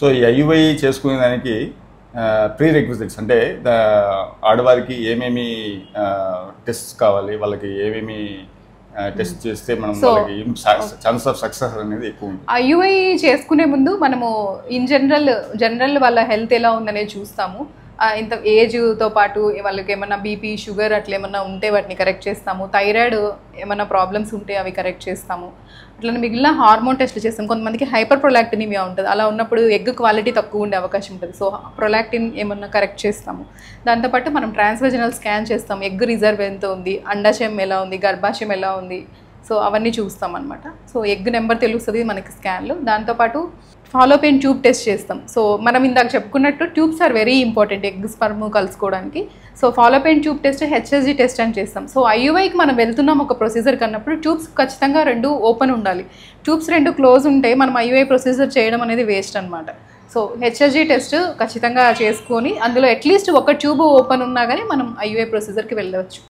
So ఈ IUI చేసుకునే దానికి ప్రీ రిక్విజిట్స్ అంటే ఆడవారికి ఏమేమి టెస్ట్స్ కావాలి, వాళ్ళకి ఏమేమి టెస్ట్ చేస్తే మనం వాళ్ళకి ఛాన్స్ ఆఫ్ సక్సెస్ అనేది ఎక్కువ ఉంటుంది. ఐయుఐ చేసుకునే ముందు మనము ఇన్ జనరల్ వాళ్ళ హెల్త్ ఎలా ఉందనేది చూస్తాము. ఇంత ఏజ్తో పాటు వాళ్ళకి ఏమన్నా బీపీ, షుగర్ అట్లా ఏమన్నా ఉంటే వాటిని కరెక్ట్ చేస్తాము. థైరాయిడ్ ఏమన్నా ప్రాబ్లమ్స్ ఉంటే అవి కరెక్ట్ చేస్తాము. అట్లా మిగిలిన హార్మోన్ టెస్ట్లు చేస్తాం. కొంతమందికి హైపర్ ప్రొలాక్టినిమియా ఉంటుంది. అలా ఉన్నప్పుడు ఎగ్ క్వాలిటీ తక్కువ ఉండే అవకాశం ఉంటుంది. సో ప్రొలాక్టిన్ ఏమన్నా కరెక్ట్ చేస్తాము. దాంతోపాటు మనం ట్రాన్స్వెజనల్ స్కాన్ చేస్తాం. ఎగ్ రిజర్వ్ ఎంత ఉంది, అండాశయం ఎలా ఉంది, గర్భాశయం ఎలా ఉంది, సో అవన్నీ చూస్తాం అనమాట. సో ఎగ్ నెంబర్ తెలుస్తుంది మనకి స్కాన్లో. దాంతోపాటు ఫాలోపియన్ ట్యూబ్ టెస్ట్ చేస్తాం. సో మనం ఇందాక చెప్పుకున్నట్టు tubes are very important egg sperm కలుసుకోవడానికి. So fallopian tube test, HSG test అని చేస్తాం. సో ఐయుఐకి మనం వెళ్తున్నాం ఒక ప్రొసీజర్ కన్నప్పుడు ట్యూబ్స్ ఖచ్చితంగా 2 ఓపెన్ ఉండాలి. ట్యూబ్స్ 2 క్లోజ్ ఉంటే మనం ఐయుఐ ప్రొసీజర్ చేయడం అనేది వేస్ట్ అనమాట. సో హెచ్ఎస్జీ టెస్ట్ ఖచ్చితంగా చేసుకొని అందులో అట్లీస్ట్ ఒక ట్యూబ్ ఓపెన్ ఉన్నా కానీ మనం ఐయుఐ ప్రొసీజర్కి వెళ్ళవచ్చు.